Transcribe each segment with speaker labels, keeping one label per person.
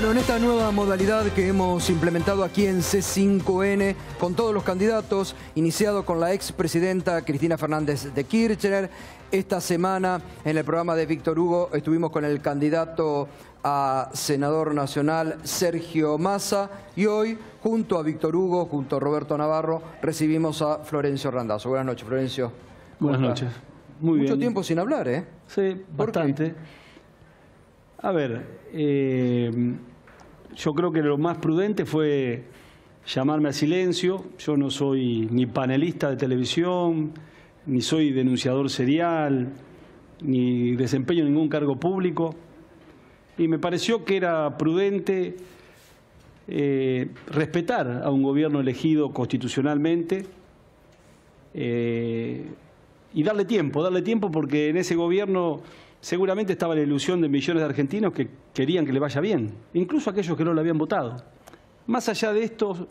Speaker 1: Bueno, en esta nueva modalidad que hemos implementado aquí en C5N, con todos los candidatos, iniciado con la expresidenta Cristina Fernández de Kirchner, esta semana en el programa de Víctor Hugo estuvimos con el candidato a senador nacional Sergio Massa y hoy, junto a Víctor Hugo, junto a Roberto Navarro, recibimos a Florencio Randazzo. Buenas noches, Florencio.
Speaker 2: Buenas noches. Muy bien.
Speaker 1: Mucho tiempo sin hablar, ¿eh?
Speaker 2: Sí, bastante. A ver, yo creo que lo más prudente fue llamarme a silencio. Yo no soy ni panelista de televisión, ni soy denunciador serial, ni desempeño ningún cargo público. Y me pareció que era prudente respetar a un gobierno elegido constitucionalmente y darle tiempo porque en ese gobierno seguramente estaba la ilusión de millones de argentinos que querían que le vaya bien, incluso aquellos que no lo habían votado. Más allá de esto,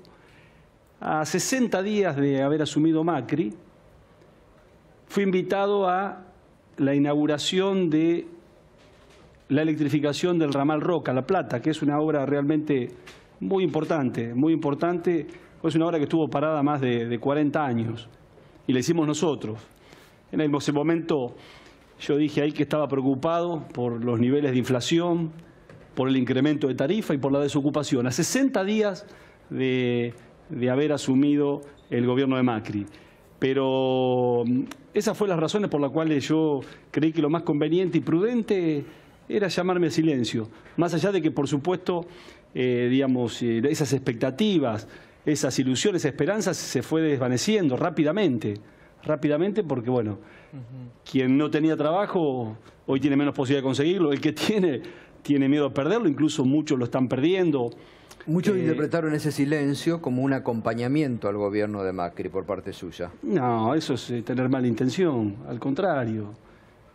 Speaker 2: a 60 días de haber asumido Macri, fui invitado a la inauguración de la electrificación del ramal Roca, La Plata, que es una obra realmente muy importante, es una obra que estuvo parada más de 40 años y la hicimos nosotros. En ese momento yo dije ahí que estaba preocupado por los niveles de inflación, por el incremento de tarifa y por la desocupación, a 60 días de haber asumido el gobierno de Macri. Pero esas fueron las razones por las cuales yo creí que lo más conveniente y prudente era llamarme a silencio. Más allá de que, por supuesto, esas expectativas, esas ilusiones, esperanzas se fue desvaneciendo rápidamente porque, bueno, quien no tenía trabajo hoy tiene menos posibilidad de conseguirlo. El que tiene miedo a perderlo, incluso muchos lo están perdiendo.
Speaker 1: Muchos interpretaron ese silencio como un acompañamiento al gobierno de Macri por parte suya.
Speaker 2: No, eso es tener mala intención, al contrario.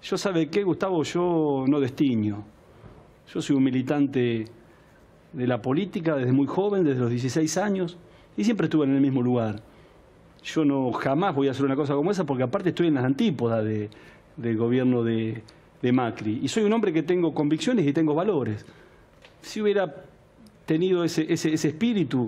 Speaker 2: Yo, ¿sabe qué, Gustavo? Yo no destiño. Yo soy un militante de la política desde muy joven, desde los 16 años, y siempre estuve en el mismo lugar. Yo jamás voy a hacer una cosa como esa porque aparte estoy en las antípodas del gobierno de Macri. Y soy un hombre que tengo convicciones y tengo valores. Si hubiera tenido ese espíritu,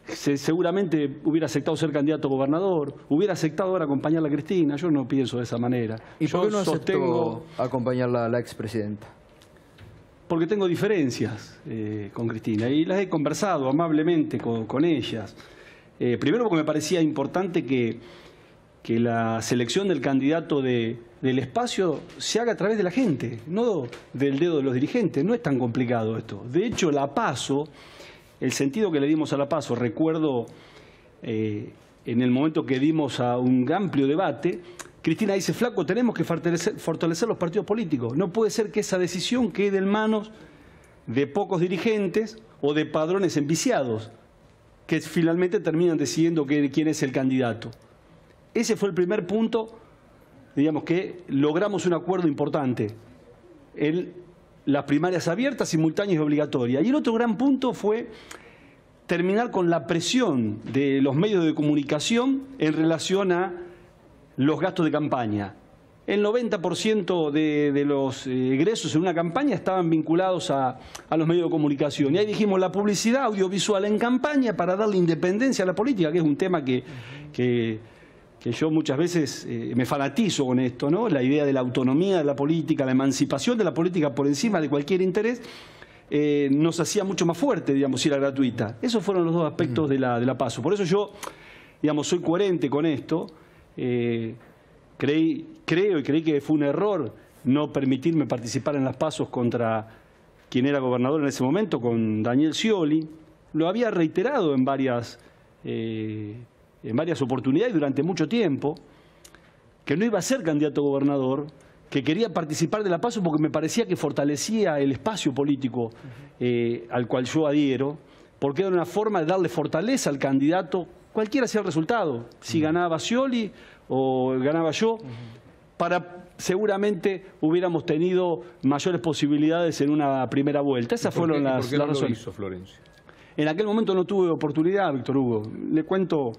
Speaker 2: seguramente hubiera aceptado ser candidato a gobernador, hubiera aceptado ahora acompañarla a Cristina. Yo no pienso de esa manera.
Speaker 1: ¿Y por qué no aceptó acompañarla a la expresidenta?
Speaker 2: Porque tengo diferencias con Cristina y las he conversado amablemente con ellas. Primero porque me parecía importante que la selección del candidato del espacio se haga a través de la gente, no del dedo de los dirigentes. No es tan complicado esto. De hecho, la PASO, el sentido que le dimos a la PASO, recuerdo en el momento que dimos a un amplio debate, Cristina dice: flaco, tenemos que fortalecer los partidos políticos. No puede ser que esa decisión quede en manos de pocos dirigentes o de padrones enviciados, que finalmente terminan decidiendo quién es el candidato. Ese fue el primer punto, digamos, que logramos un acuerdo importante. Las primarias abiertas, simultáneas y obligatorias. Y el otro gran punto fue terminar con la presión de los medios de comunicación en relación a los gastos de campaña. El 90% de los egresos en una campaña estaban vinculados a los medios de comunicación. Y ahí dijimos: la publicidad audiovisual en campaña para darle independencia a la política, que es un tema que yo muchas veces me fanatizo con esto, ¿no? La idea de la autonomía de la política, la emancipación de la política por encima de cualquier interés, nos hacía mucho más fuerte, digamos, si era gratuita. Esos fueron los dos aspectos de la PASO. Por eso yo, digamos, soy coherente con esto. Creí que fue un error no permitirme participar en las PASO contra quien era gobernador en ese momento, con Daniel Scioli. Lo había reiterado en varias oportunidades durante mucho tiempo, que no iba a ser candidato a gobernador, que quería participar de la PASO porque me parecía que fortalecía el espacio político al cual yo adhiero, porque era una forma de darle fortaleza al candidato, cualquiera sea el resultado, si ganaba Scioli o ganaba yo, seguramente hubiéramos tenido mayores posibilidades en una primera vuelta. Esas fueron las razones.
Speaker 3: ¿Por qué no lo hizo, Florencio?
Speaker 2: En aquel momento no tuve oportunidad, Víctor Hugo. Le cuento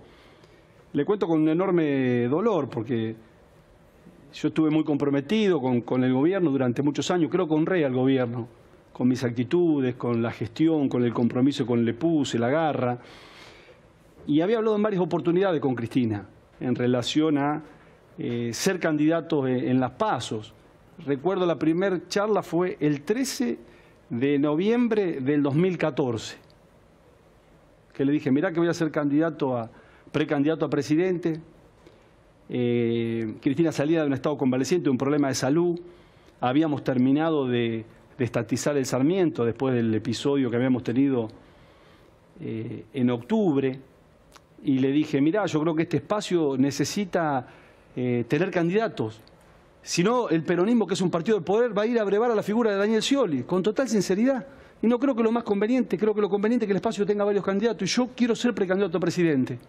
Speaker 2: con un enorme dolor, porque yo estuve muy comprometido con el gobierno durante muchos años. Creo que honré al gobierno. con mis actitudes, con la gestión, con el compromiso que le puse, la garra. Y había hablado en varias oportunidades con Cristina en relación a ser candidatos en las PASOs. Recuerdo la primera charla fue el 13 de noviembre del 2014, que le dije, mirá que voy a ser precandidato a presidente. Cristina salía de un estado convaleciente, de un problema de salud. Habíamos terminado de estatizar el Sarmiento después del episodio que habíamos tenido en octubre. Y le dije, mirá, yo creo que este espacio necesita tener candidatos. Si no, el peronismo, que es un partido de poder, va a ir a brevar a la figura de Daniel Scioli, con total sinceridad. Y no creo que lo más conveniente, creo que lo conveniente es que el espacio tenga varios candidatos. Y yo quiero ser precandidato a presidente.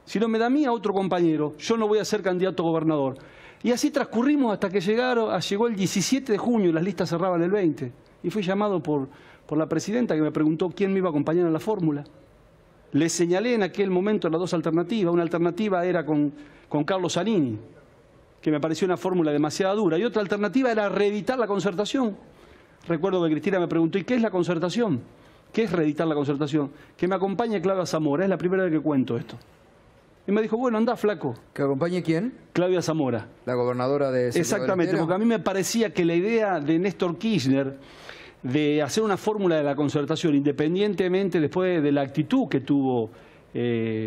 Speaker 2: Si no me da a mí, a otro compañero, yo no voy a ser candidato a gobernador. Y así transcurrimos hasta que llegó el 17 de junio y las listas cerraban el 20. Y fui llamado por la presidenta, que me preguntó quién me iba a acompañar en la fórmula. Le señalé en aquel momento las dos alternativas. Una alternativa era con Carlos Zanini, que me pareció una fórmula demasiado dura. Y otra alternativa era reeditar la concertación. Recuerdo que Cristina me preguntó, ¿y qué es la concertación? ¿Qué es reeditar la concertación? Que me acompañe Claudia Zamora. Es la primera vez que cuento esto. Y me dijo, bueno, andá, flaco.
Speaker 1: ¿Que acompañe quién?
Speaker 2: Claudia Zamora.
Speaker 1: La gobernadora de Santiago.
Speaker 2: Exactamente,
Speaker 1: del Estero.
Speaker 2: porque a mí me parecía que la idea de Néstor Kirchner de hacer una fórmula de la concertación, independientemente después de la actitud que tuvo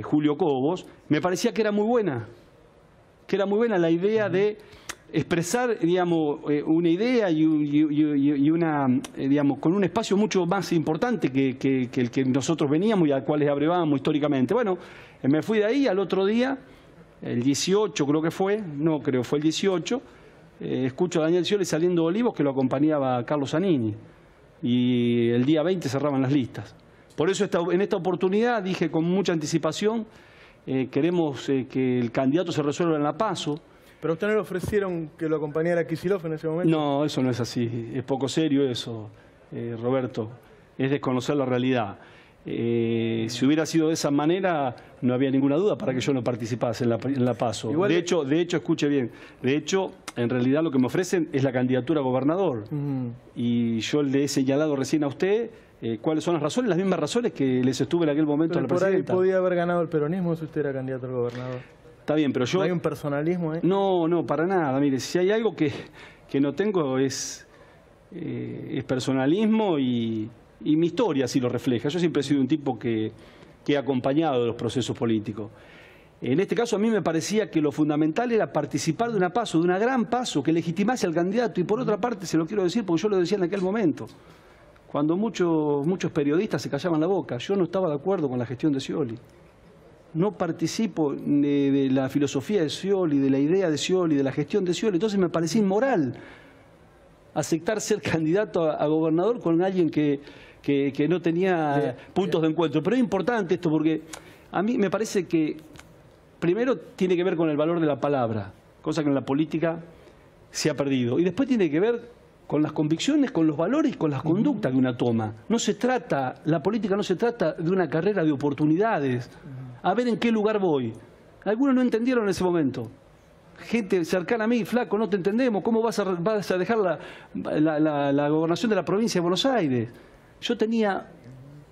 Speaker 2: Julio Cobos, me parecía que era muy buena. Que era muy buena la idea de expresar, digamos, una idea y una, digamos, con un espacio mucho más importante que el que nosotros veníamos y al cual les abrevábamos históricamente. Bueno, me fui de ahí. Al otro día, el 18 creo que fue, no creo, fue el 18, escucho a Daniel Scioli saliendo de Olivos, que lo acompañaba Carlos Zanini. Y el día 20 cerraban las listas. Por eso en esta oportunidad dije con mucha anticipación, queremos que el candidato se resuelva en la PASO.
Speaker 3: ¿Pero a usted no le ofrecieron que lo acompañara Kicillof en ese momento?
Speaker 2: No, eso no es así. Es poco serio eso, Roberto. Es desconocer la realidad. Si hubiera sido de esa manera, no había ninguna duda para que yo no participase en la PASO.
Speaker 3: Igual...
Speaker 2: De hecho, escuche bien, de hecho, en realidad lo que me ofrecen es la candidatura a gobernador. Y yo le he señalado recién a usted cuáles son las razones, las mismas razones que les estuve en aquel momento a la presidenta.
Speaker 3: Por ahí podía haber ganado el peronismo si usted era candidato a gobernador.
Speaker 2: Está bien, pero yo...
Speaker 3: ¿No hay un personalismo ahí?
Speaker 2: No, no, para nada. Mire, si hay algo que no tengo es personalismo y mi historia así lo refleja. Yo siempre he sido un tipo que he acompañado de los procesos políticos. En este caso a mí me parecía que lo fundamental era participar de una PASO, de una gran PASO, que legitimase al candidato. Y por otra parte, se lo quiero decir porque yo lo decía en aquel momento, cuando muchos periodistas se callaban la boca. Yo no estaba de acuerdo con la gestión de Scioli. No participo de la filosofía de Scioli, de la idea de Scioli, de la gestión de Scioli. Entonces me parecía inmoral aceptar ser candidato a gobernador con alguien que no tenía puntos de encuentro. Pero es importante esto porque a mí me parece que primero tiene que ver con el valor de la palabra, cosa que en la política se ha perdido. Y después tiene que ver con las convicciones, con los valores y con las conductas que una toma. La política no se trata de una carrera de oportunidades. A ver en qué lugar voy. Algunos no entendieron en ese momento. Gente cercana a mí, flaco, no te entendemos. ¿Cómo vas a dejar la gobernación de la provincia de Buenos Aires? Yo tenía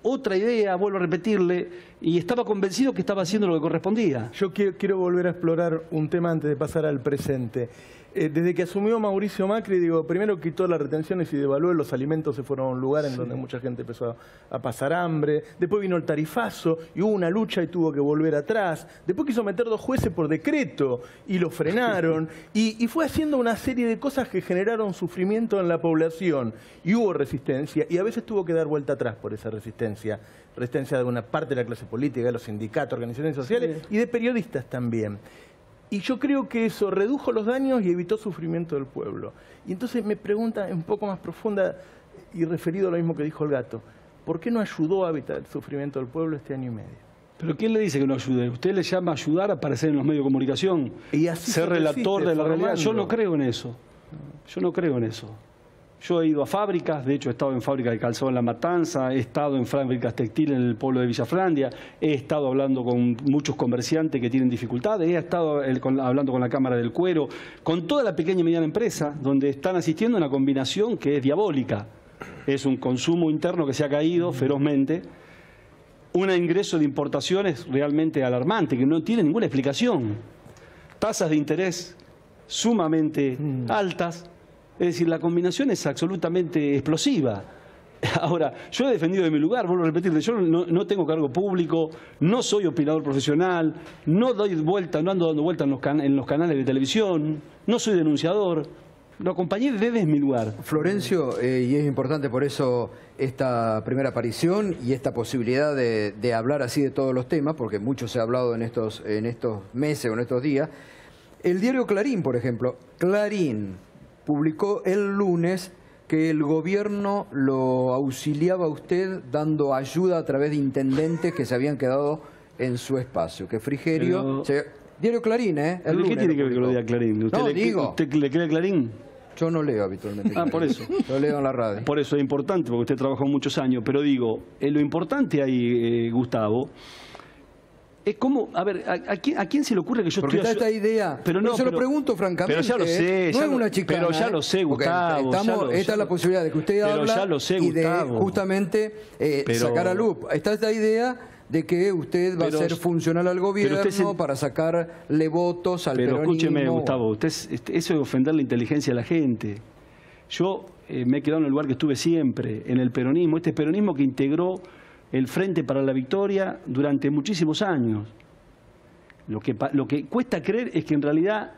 Speaker 2: otra idea, vuelvo a repetirle, y estaba convencido que estaba haciendo lo que correspondía.
Speaker 3: Yo quiero volver a explorar un tema antes de pasar al presente. Desde que asumió Mauricio Macri, primero quitó las retenciones y devaluó, los alimentos se fueron a un lugar en donde mucha gente empezó a pasar hambre. Después vino el tarifazo y hubo una lucha y tuvo que volver atrás. Después quiso meter 2 jueces por decreto y lo frenaron. Y fue haciendo una serie de cosas que generaron sufrimiento en la población. Y hubo resistencia y a veces tuvo que dar vuelta atrás por esa resistencia. Resistencia de una parte de la clase política, de los sindicatos, organizaciones sociales y de periodistas también. Y yo creo que eso redujo los daños y evitó sufrimiento del pueblo. Y entonces me pregunta un poco más profunda y referido a lo mismo que dijo el gato, ¿por qué no ayudó a evitar el sufrimiento del pueblo este año y medio?
Speaker 2: ¿Pero quién le dice que no ayude? ¿Usted le llama a ayudar a aparecer en los medios de comunicación?
Speaker 3: Y así
Speaker 2: ser relator de la realidad. Yo no creo en eso. Yo no creo en eso. Yo he ido a fábricas, de hecho he estado en fábricas de calzado en La Matanza, he estado en fábricas textiles en el pueblo de Villafrandia, he estado hablando con muchos comerciantes que tienen dificultades, he estado hablando con la Cámara del Cuero, con toda la pequeña y mediana empresa, donde están asistiendo a una combinación que es diabólica. es un consumo interno que se ha caído ferozmente, un ingreso de importaciones realmente alarmante, que no tiene ninguna explicación, tasas de interés sumamente altas, es decir, la combinación es absolutamente explosiva. Ahora, yo he defendido de mi lugar, vuelvo a repetirle, yo no tengo cargo público, no soy opinador profesional, no ando dando vuelta en los canales de televisión, no soy denunciador, lo acompañé desde mi lugar.
Speaker 1: Florencio, y es importante por eso esta primera aparición y esta posibilidad de hablar así de todos los temas, porque mucho se ha hablado en estos meses o en estos días. El diario Clarín, por ejemplo, Clarín publicó el lunes que el gobierno lo auxiliaba a usted dando ayuda a través de intendentes que se habían quedado en su espacio. Que Frigerio... Diario Clarín, ¿eh? El lunes,
Speaker 2: ¿qué tiene que ver con lo de Clarín? ¿Usted le cree a Clarín?
Speaker 1: Yo no leo habitualmente.
Speaker 2: Por eso.
Speaker 1: Lo leo en la radio.
Speaker 2: Por eso es importante, porque usted trabajó muchos años. Pero digo, lo importante ahí, Gustavo, es como, a ver, ¿a quién se le ocurre que yo
Speaker 1: porque
Speaker 2: estoy...
Speaker 1: está esta idea, pero no, se lo pregunto francamente.
Speaker 2: Pero ya lo sé.
Speaker 1: No es una chicana.
Speaker 2: Pero ya lo sé, Gustavo.
Speaker 1: Esta es la posibilidad de que usted habla
Speaker 2: ya lo sé,
Speaker 1: y de
Speaker 2: Gustavo.
Speaker 1: justamente sacar a luz. Está esta idea de que usted va a ser funcional al gobierno para sacarle votos al peronismo.
Speaker 2: Pero escúcheme, Gustavo, eso es ofender la inteligencia de la gente. Yo me he quedado en el lugar que estuve siempre, en el peronismo. Este peronismo que integró el Frente para la Victoria durante muchísimos años. Lo que cuesta creer es que en realidad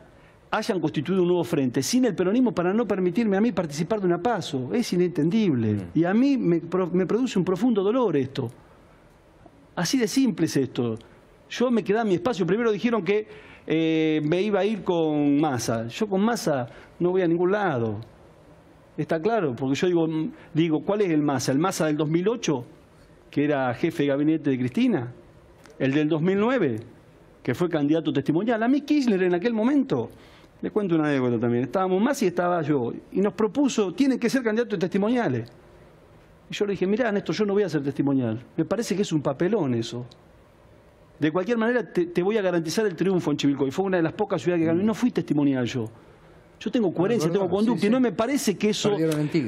Speaker 2: hayan constituido un nuevo frente sin el peronismo para no permitirme a mí participar de una PASO. Es inentendible. Y a mí me produce un profundo dolor esto. Así de simple es esto. Yo me quedé en mi espacio. Primero dijeron que me iba a ir con Massa. Yo con Massa no voy a ningún lado. ¿Está claro? Porque yo digo, ¿cuál es el Massa? ¿El Massa del 2008? Que era jefe de gabinete de Cristina, el del 2009, que fue candidato testimonial. A mí Kirchner en aquel momento, le cuento una anécdota también, estábamos más y estaba yo, y nos propuso, tienen que ser candidatos testimoniales. Y yo le dije, mirá, Néstor, yo no voy a ser testimonial, me parece que es un papelón eso. De cualquier manera te voy a garantizar el triunfo en Chivilcoy, fue una de las pocas ciudades que ganó, y no fui testimonial yo. Yo tengo coherencia, tengo conducta, y no me parece que eso,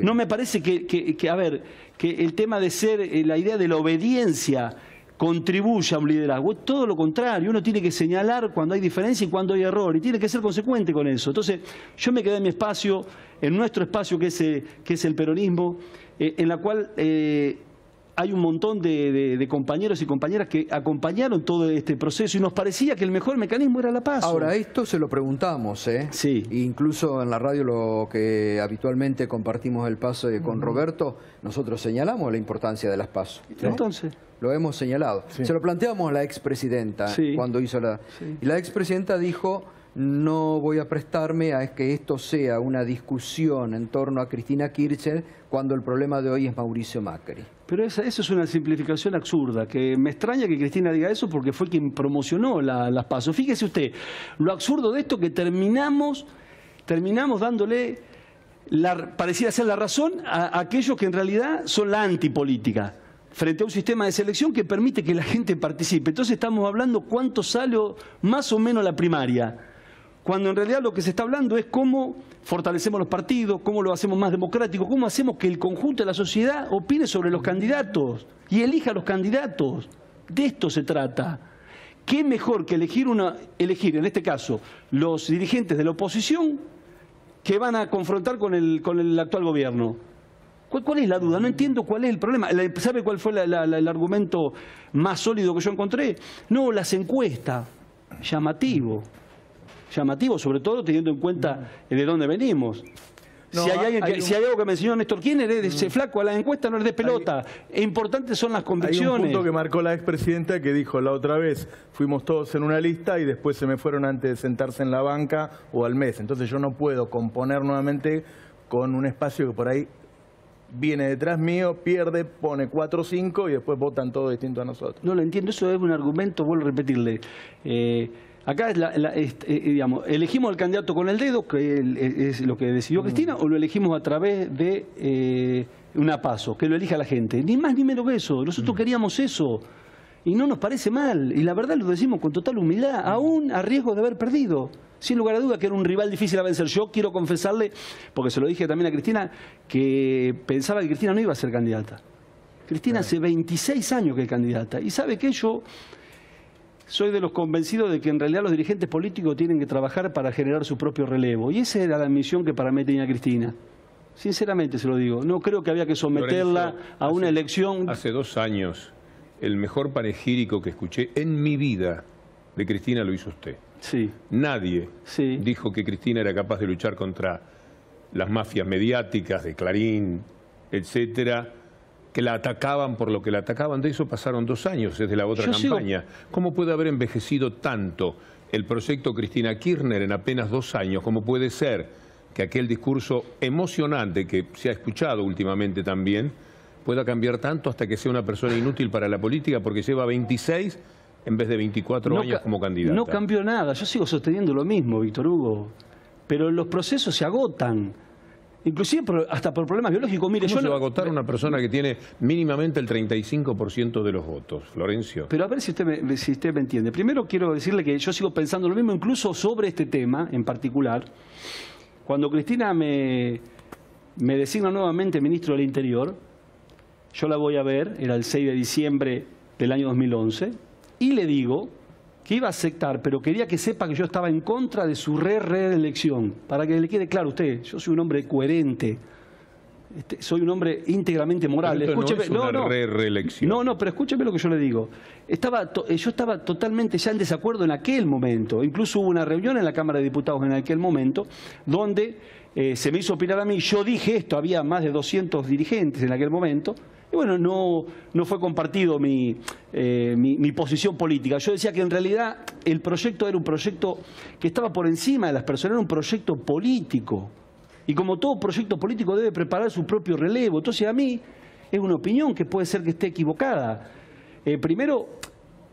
Speaker 2: no me parece que el tema de ser, la idea de la obediencia contribuya a un liderazgo. Es todo lo contrario, uno tiene que señalar cuando hay diferencia y cuando hay error, y tiene que ser consecuente con eso. Entonces, yo me quedé en mi espacio, en nuestro espacio que es el peronismo, en la cual hay un montón de compañeros y compañeras que acompañaron todo este proceso y nos parecía que el mejor mecanismo era la PASO.
Speaker 1: Ahora, esto se lo preguntamos, ¿eh?
Speaker 2: Sí.
Speaker 1: Incluso en la radio, lo que habitualmente compartimos el PASO con Roberto, nosotros señalamos la importancia de las PASO, ¿no?
Speaker 2: Entonces...
Speaker 1: Lo hemos señalado. Sí. Se lo planteamos a la expresidenta cuando hizo la... Sí. Y la expresidenta dijo, no voy a prestarme a que esto sea una discusión en torno a Cristina Kirchner cuando el problema de hoy es Mauricio Macri.
Speaker 2: Pero eso es una simplificación absurda, que me extraña que Cristina diga eso porque fue quien promocionó las PASO. Fíjese usted, lo absurdo de esto que terminamos dándole, pareciera ser la razón a aquellos que en realidad son la antipolítica, frente a un sistema de selección que permite que la gente participe. Entonces estamos hablando cuánto sale más o menos la primaria, cuando en realidad lo que se está hablando es cómo fortalecemos los partidos, cómo lo hacemos más democrático, cómo hacemos que el conjunto de la sociedad opine sobre los candidatos y elija a los candidatos. De esto se trata. ¿Qué mejor que elegir en este caso, los dirigentes de la oposición que van a confrontar con el actual gobierno? ¿Cuál es la duda? No entiendo cuál es el problema. ¿Sabe cuál fue el argumento más sólido que yo encontré? No, las encuestas. Llamativo. Llamativo, sobre todo teniendo en cuenta de dónde venimos. No, si hay algo que me enseñó Néstor Kirchner, ese flaco a la encuesta no le des pelota. Importantes son las convicciones.
Speaker 3: Hay un punto que marcó la expresidenta que dijo la otra vez, fuimos todos en una lista y después se me fueron antes de sentarse en la banca o al mes. Entonces yo no puedo componer nuevamente con un espacio que por ahí viene detrás mío, pierde, pone 4 o 5 y después votan todo distinto a nosotros.
Speaker 2: No lo entiendo, eso es un argumento, vuelvo a repetirle. Acá digamos, ¿elegimos al candidato con el dedo, que es lo que decidió Cristina, o lo elegimos a través de una PASO, que lo elija la gente? Ni más ni menos que eso. Nosotros queríamos eso. Y no nos parece mal, y la verdad lo decimos con total humildad, aún a riesgo de haber perdido. Sin lugar a duda que era un rival difícil a vencer. Yo quiero confesarle, porque se lo dije también a Cristina, que pensaba que Cristina no iba a ser candidata. Cristina hace 26 años que es candidata. Y sabe que yo soy de los convencidos de que en realidad los dirigentes políticos tienen que trabajar para generar su propio relevo. Y esa era la misión que para mí tenía Cristina. Sinceramente se lo digo. No creo que había que someterla
Speaker 4: Lorenzo,
Speaker 2: a una elección.
Speaker 4: Hace 2 años, el mejor panegírico que escuché en mi vida de Cristina lo hizo usted.
Speaker 2: Sí.
Speaker 4: Nadie
Speaker 2: Sí.
Speaker 4: dijo que Cristina era capaz de luchar contra las mafias mediáticas de Clarín, etcétera, que la atacaban por lo que la atacaban. De eso pasaron 2 años desde la otra campaña. ¿Cómo puede haber envejecido tanto el proyecto Cristina Kirchner en apenas 2 años? ¿Cómo puede ser que aquel discurso emocionante que se ha escuchado últimamente también pueda cambiar tanto hasta que sea una persona inútil para la política porque lleva 26 en vez de 24 años como candidata?
Speaker 2: No cambió nada. Yo sigo sosteniendo lo mismo, Víctor Hugo. Pero los procesos se agotan. Inclusive hasta por problemas biológicos. Mire,
Speaker 4: ¿Cómo se va a agotar una persona que tiene mínimamente el 35% de los votos, Florencio?
Speaker 2: Pero a ver si usted me entiende. Primero quiero decirle que yo sigo pensando lo mismo, incluso sobre este tema en particular. Cuando Cristina me designa nuevamente ministro del Interior, yo la voy a ver, era el 6 de diciembre del año 2011, y le digo que iba a aceptar, pero quería que sepa que yo estaba en contra de su reelección. Para que le quede claro a usted, yo soy un hombre coherente, soy un hombre íntegramente moral.
Speaker 4: Pero
Speaker 2: escúcheme,
Speaker 4: no es una reelección.
Speaker 2: No, pero escúcheme lo que yo le digo. Yo estaba totalmente ya en desacuerdo en aquel momento. Incluso hubo una reunión en la Cámara de Diputados en aquel momento donde se me hizo opinar a mí. Yo dije esto, había más de 200 dirigentes en aquel momento. Y bueno, no fue compartido mi posición política. Yo decía que en realidad el proyecto era un proyecto que estaba por encima de las personas, era un proyecto político. Y como todo proyecto político debe preparar su propio relevo. Entonces a mí es una opinión que puede ser que esté equivocada. Primero,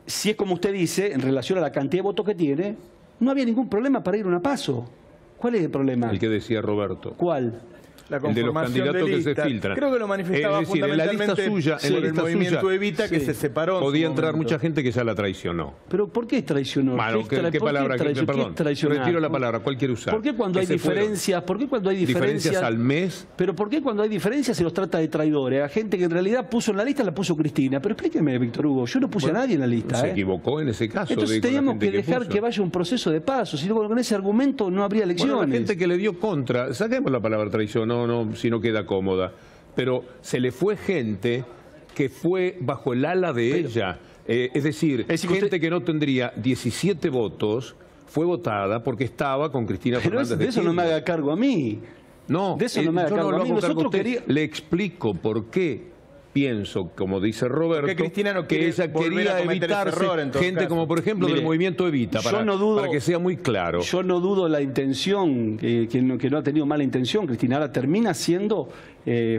Speaker 2: si es como usted dice, en relación a la cantidad de votos que tiene, no había ningún problema para ir a una PASO. ¿Cuál es el problema?
Speaker 4: El que decía Roberto.
Speaker 2: ¿Cuál?
Speaker 3: La
Speaker 4: el de los candidatos que se filtran.
Speaker 3: Creo que lo manifestaba
Speaker 4: es decir, en la lista suya,
Speaker 3: por el movimiento Evita, que se separó.
Speaker 4: Podía entrar mucha gente que ya la traicionó.
Speaker 2: ¿Pero por qué traicionó?
Speaker 4: Bueno, ¿qué palabra? Perdón, retiro la palabra. ¿Cuál quiere usar?
Speaker 2: ¿Por qué cuando hay diferencias? ¿Por qué cuando hay diferencias
Speaker 4: al mes?
Speaker 2: Pero ¿por qué cuando hay diferencias se los trata de traidores? A gente que en realidad puso en la lista, la puso Cristina. Pero explíqueme, Víctor Hugo, yo no puse a nadie en la lista.
Speaker 4: Se equivocó en ese caso.
Speaker 2: Entonces teníamos que dejar que vaya un proceso de paso. Si no, con ese argumento no habría elecciones.
Speaker 4: Bueno, la gente que le dio contra, saquemos la palabra traición, no, si no queda cómoda, pero se le fue gente que fue bajo el ala de ella, es decir, gente que no tendría 17 votos, fue votada porque estaba con Cristina Fernández de Kirchner.
Speaker 2: De eso no me haga cargo a mí.
Speaker 4: No,
Speaker 2: de eso no me haga cargo a mí. Nosotros
Speaker 4: Le explico por qué pienso, como dice Roberto,
Speaker 3: que Cristina no
Speaker 4: que ella quería evitarse gente como por ejemplo del movimiento Evita, para que sea muy claro.
Speaker 2: Yo no dudo la intención, que no ha tenido mala intención. Cristina ahora termina siendo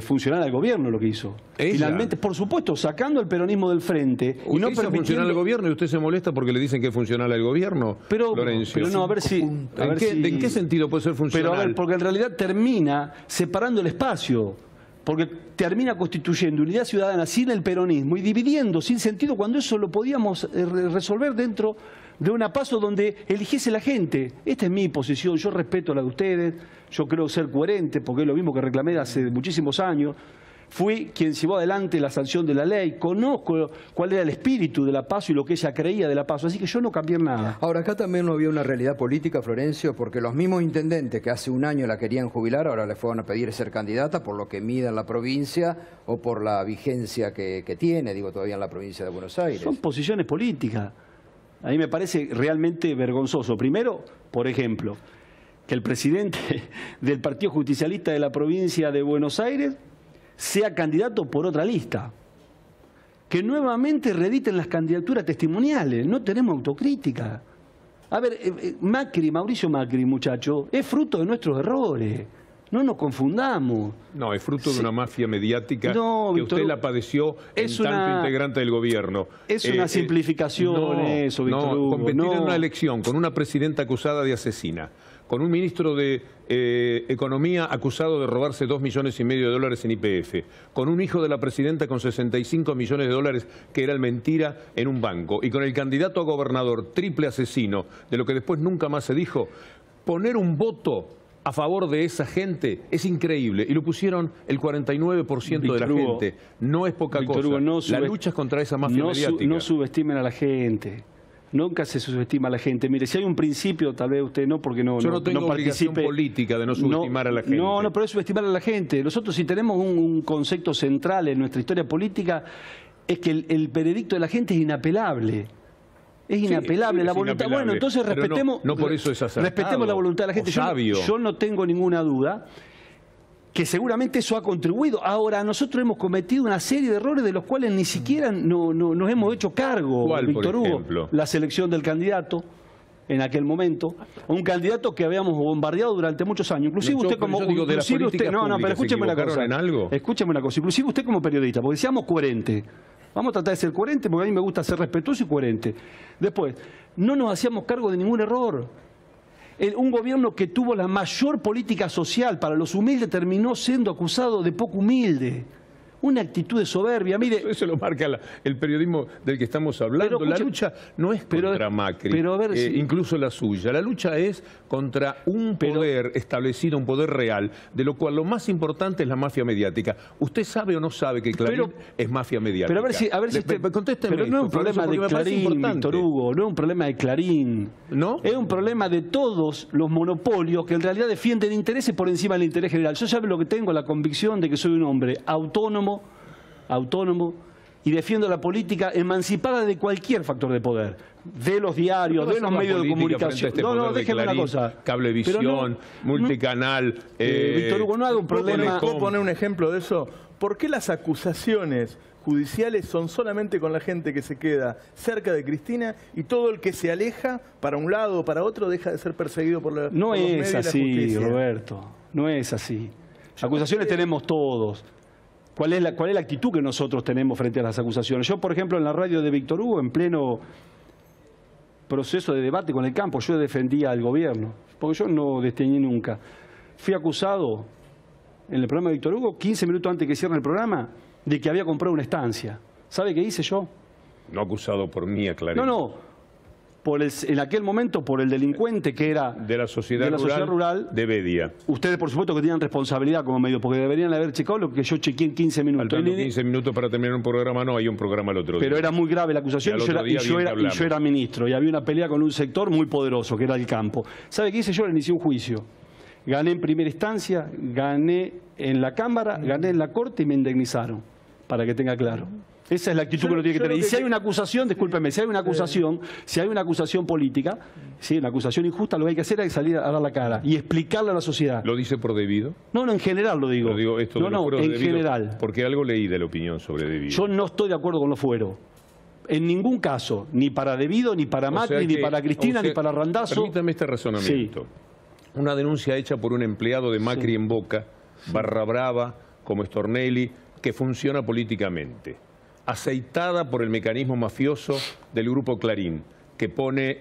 Speaker 2: funcional del gobierno lo que hizo.
Speaker 4: ¿Ella?
Speaker 2: Finalmente, por supuesto, sacando el peronismo del frente.
Speaker 4: Y no funcional el gobierno y usted se molesta porque le dicen que es funcional el gobierno, Lorenzo.
Speaker 2: Pero no, a ver si...
Speaker 4: ¿En qué sentido puede ser funcional?
Speaker 2: Pero a ver, porque en realidad termina separando el espacio. Porque termina constituyendo unidad ciudadana sin el peronismo y dividiendo sin sentido cuando eso lo podíamos resolver dentro de una PASO donde eligiese la gente. Esta es mi posición, yo respeto la de ustedes, yo creo ser coherente porque es lo mismo que reclamé hace muchísimos años. Fui quien llevó adelante la sanción de la ley, conozco cuál era el espíritu de la PASO y lo que ella creía de la PASO, así que yo no cambié nada.
Speaker 1: Ahora, acá también no había una realidad política, Florencio, porque los mismos intendentes que hace un año la querían jubilar, ahora le fueron a pedir ser candidata por lo que mida en la provincia o por la vigencia que tiene, digo, todavía en la provincia de Buenos Aires.
Speaker 2: Son posiciones políticas. A mí me parece realmente vergonzoso. Primero, por ejemplo, que el presidente del Partido Justicialista de la provincia de Buenos Aires sea candidato por otra lista. Que nuevamente reediten las candidaturas testimoniales. No tenemos autocrítica. A ver, Mauricio Macri, muchacho, es fruto de nuestros errores. No nos confundamos.
Speaker 4: No, es fruto de una mafia mediática
Speaker 2: no,
Speaker 4: que usted la padeció en tanto integrante del gobierno.
Speaker 2: Es una simplificación eso, Víctor Hugo.
Speaker 4: Competir en una elección con una presidenta acusada de asesina, con un ministro de Economía acusado de robarse $2,5 millones en YPF, con un hijo de la presidenta con $65 millones que era mentira en un banco, y con el candidato a gobernador triple asesino, de lo que después nunca más se dijo, poner un voto a favor de esa gente es increíble. Y lo pusieron el 49% de la gente. No es poca cosa.
Speaker 2: Hugo,
Speaker 4: la lucha es contra esa mafia mediática.
Speaker 2: No subestimen a la gente. Nunca se subestima a la gente. Mire, si hay un principio, tal vez usted no, porque no.
Speaker 4: Yo no tengo obligación política de no subestimar a la gente.
Speaker 2: No, pero es subestimar a la gente. Nosotros, si tenemos un concepto central en nuestra historia política, es que el veredicto de la gente es inapelable. Es inapelable, la voluntad.
Speaker 4: Inapelable.
Speaker 2: Bueno, entonces respetemos,
Speaker 4: no por eso es acertado,
Speaker 2: respetemos la voluntad de la gente. Yo no tengo ninguna duda que seguramente eso ha contribuido. Ahora, nosotros hemos cometido una serie de errores de los cuales ni siquiera nos hemos hecho cargo.
Speaker 4: ¿Cuál,
Speaker 2: Víctor
Speaker 4: por
Speaker 2: Hugo?
Speaker 4: ejemplo?
Speaker 2: La selección del candidato en aquel momento, un candidato que habíamos bombardeado durante muchos años. Inclusive usted como pero escúcheme una cosa. Escúcheme una cosa. Inclusive usted como periodista, porque seamos coherentes. Vamos a tratar de ser coherentes, porque a mí me gusta ser respetuoso y coherente. Después, no nos hacíamos cargo de ningún error. Un gobierno que tuvo la mayor política social para los humildes terminó siendo acusado de poco humilde. Una actitud de soberbia. Mire,
Speaker 4: eso lo marca el periodismo del que estamos hablando. La lucha no es contra Macri, incluso la suya. La lucha es contra un poder establecido, un poder real, de lo cual lo más importante es la mafia mediática. ¿Usted sabe o no sabe que Clarín es mafia mediática?
Speaker 2: Pero a ver si contésteme. Pero no es un problema de Clarín, Víctor Hugo, no es un problema de Clarín.
Speaker 4: ¿No?
Speaker 2: Es un problema de todos los monopolios que en realidad defienden intereses por encima del interés general. Yo sabe lo que tengo, la convicción de que soy un hombre autónomo y defiendo la política emancipada de cualquier factor de poder, de los diarios, de los medios de comunicación.
Speaker 4: Déjeme una cosa. Cablevisión, multicanal.
Speaker 2: Víctor Hugo, no haga un problema.
Speaker 3: ¿Puedo poner un ejemplo de eso? ¿Por qué las acusaciones judiciales son solamente con la gente que se queda cerca de Cristina y todo el que se aleja para un lado o para otro deja de ser perseguido por los medios y la justicia?
Speaker 2: No es así, Roberto. No es así. Acusaciones tenemos todos. ¿Cuál es la actitud que nosotros tenemos frente a las acusaciones? Yo, por ejemplo, en la radio de Víctor Hugo, en pleno proceso de debate con el campo, yo defendía al gobierno, porque yo no desteñé nunca. Fui acusado en el programa de Víctor Hugo, 15 minutos antes que cierre el programa, de que había comprado una estancia. ¿Sabe qué hice yo?
Speaker 4: No acusado por mí, aclaré.
Speaker 2: No. En aquel momento, por el delincuente que era
Speaker 4: de la sociedad rural de Bedia.
Speaker 2: Ustedes, por supuesto, que tenían responsabilidad como medio, porque deberían haber checado lo que yo chequeé en 15 minutos.
Speaker 4: Faltando 15 minutos para terminar un programa, no, hay un programa el otro día.
Speaker 2: Pero era muy grave la acusación y yo era ministro. Y había una pelea con un sector muy poderoso, que era el campo. ¿Sabe qué hice yo? Le inicié un juicio. Gané en primera instancia, gané en la Cámara, gané en la Corte y me indemnizaron, para que tenga claro. Esa es la actitud que uno tiene que tener. Y si hay una acusación, discúlpeme, si hay una acusación política, una acusación injusta, lo que hay que hacer es salir a dar la cara y explicarle a la sociedad.
Speaker 4: ¿Lo dice por debido?
Speaker 2: No, en general lo digo. En general.
Speaker 4: Porque algo leí de la opinión sobre debido.
Speaker 2: Yo no estoy de acuerdo con los fueros. En ningún caso, ni para Debido, ni para Macri, ni para Cristina, ni para Randazzo.
Speaker 4: Permítame este razonamiento. Sí. Una denuncia hecha por un empleado de Macri en Boca, barra brava, como Stornelli, que funciona políticamente, aceitada por el mecanismo mafioso del grupo Clarín, que pone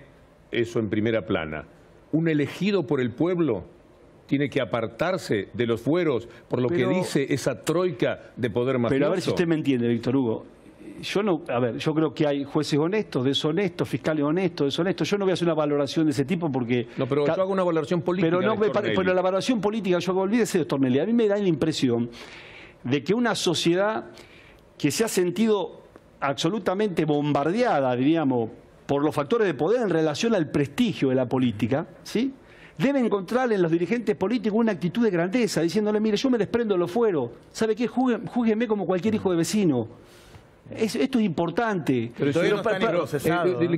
Speaker 4: eso en primera plana. Un elegido por el pueblo tiene que apartarse de los fueros por lo que dice esa troika de poder mafioso.
Speaker 2: Pero a ver si usted me entiende, Víctor Hugo. Yo creo que hay jueces honestos, deshonestos, fiscales honestos, deshonestos. Yo no voy a hacer una valoración de ese tipo porque...
Speaker 4: No, pero yo hago una valoración política.
Speaker 2: Pero la valoración política, olvídese de Stornelli. A mí me da la impresión de que una sociedad que se ha sentido absolutamente bombardeada, diríamos, por los factores de poder en relación al prestigio de la política, ¿sí?, debe encontrar en los dirigentes políticos una actitud de grandeza, diciéndole, mire, yo me desprendo de los fueros, ¿sabe qué? Júguenme como cualquier hijo de vecino. Esto es importante.
Speaker 4: Pero le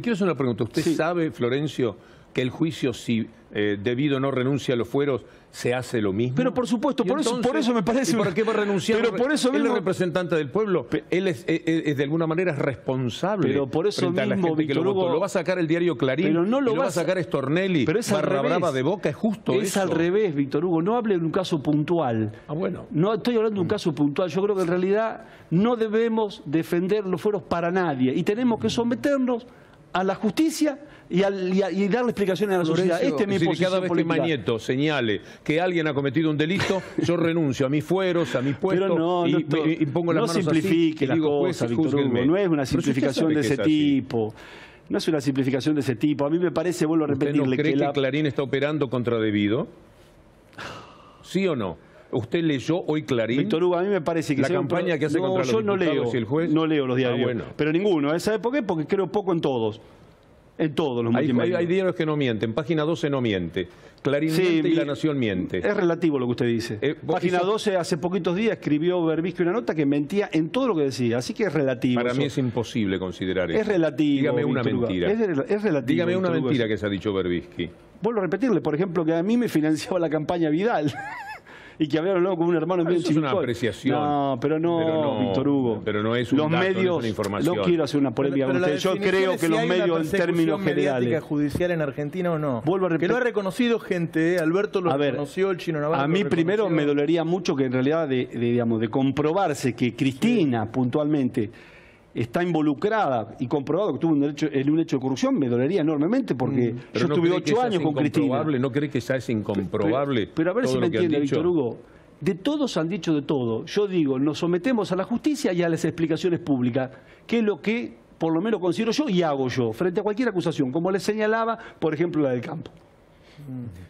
Speaker 4: quiero hacer una pregunta. ¿Usted sabe, Florencio, que el juicio, si Debido no renuncia a los fueros, se hace lo mismo?
Speaker 2: Pero por supuesto, por eso me parece...
Speaker 4: ¿Y por qué va a renunciar?
Speaker 2: Pero por eso
Speaker 4: él es representante del pueblo, él es de alguna manera responsable.
Speaker 2: Pero por eso mismo, Víctor Hugo,
Speaker 4: lo va a sacar el diario Clarín,
Speaker 2: pero no lo
Speaker 4: va a sacar Stornelli, barra brava de Boca, es justo eso.
Speaker 2: Es al revés, Víctor Hugo, no hable de un caso puntual.
Speaker 4: Ah, bueno.
Speaker 2: No estoy hablando de un caso puntual, yo creo que en realidad no debemos defender los fueros para nadie y tenemos que someternos a la justicia y darle explicaciones a la sociedad. Esta es mi posición
Speaker 4: cada vez
Speaker 2: política.
Speaker 4: que Mañeto señale que alguien ha cometido un delito, yo renuncio a mis fueros, a mis puestos y pongo las manos así.
Speaker 2: No simplifique las cosas, Víctor Hugo. No es una simplificación de ese tipo. No es una simplificación de ese tipo. A mí me parece, vuelvo a repetirle,
Speaker 4: ¿Usted no cree que Clarín está operando contra debido? ¿Sí o no? ¿Usted leyó hoy Clarín?
Speaker 2: Víctor Hugo, a mí me parece que...
Speaker 4: La campaña que hace contra los diputados y el juez...
Speaker 2: No leo los diarios,
Speaker 4: bueno.
Speaker 2: Pero ninguno. ¿Sabe por qué? Porque creo poco en todos. En todos los multimedios.
Speaker 4: Hay diarios que no mienten. Página 12 no miente. Clarín miente y La Nación miente.
Speaker 2: Es relativo lo que usted dice. Página 12 hace poquitos días escribió Berbisky una nota que mentía en todo lo que decía. Así que es relativo.
Speaker 4: Para mí es imposible considerar eso.
Speaker 2: Es relativo.
Speaker 4: Dígame una mentira.
Speaker 2: Es relativo.
Speaker 4: Dígame una mentira que se ha dicho Berbisky.
Speaker 2: Vuelvo a repetirle, por ejemplo, que a mí me financiaba la campaña Vidal. Y que hablaron luego con un hermano mío en
Speaker 4: Chivilcoy. Es una apreciación.
Speaker 2: No, pero no, Víctor Hugo.
Speaker 4: Pero no es un dato,
Speaker 2: medios,
Speaker 4: no es una información.
Speaker 2: No quiero hacer una polémica con usted. Yo creo que los medios en términos generales...
Speaker 3: judicial en Argentina o no?
Speaker 2: Vuelvo a repetir.
Speaker 3: Que lo ha reconocido gente, Alberto lo reconoció, el Chino Navarro.
Speaker 2: A mí primero me dolería mucho que en realidad de comprobarse que Cristina puntualmente está involucrada y comprobado que tuvo un hecho de corrupción, me dolería enormemente porque yo estuve 8 años con Cristina.
Speaker 4: ¿No cree que ya es incomprobable?
Speaker 2: Pero a ver si me entiende, Víctor Hugo. De todos han dicho de todo. Yo digo, nos sometemos a la justicia y a las explicaciones públicas, que es lo que por lo menos considero yo y hago yo, frente a cualquier acusación, como les señalaba, por ejemplo, la del campo.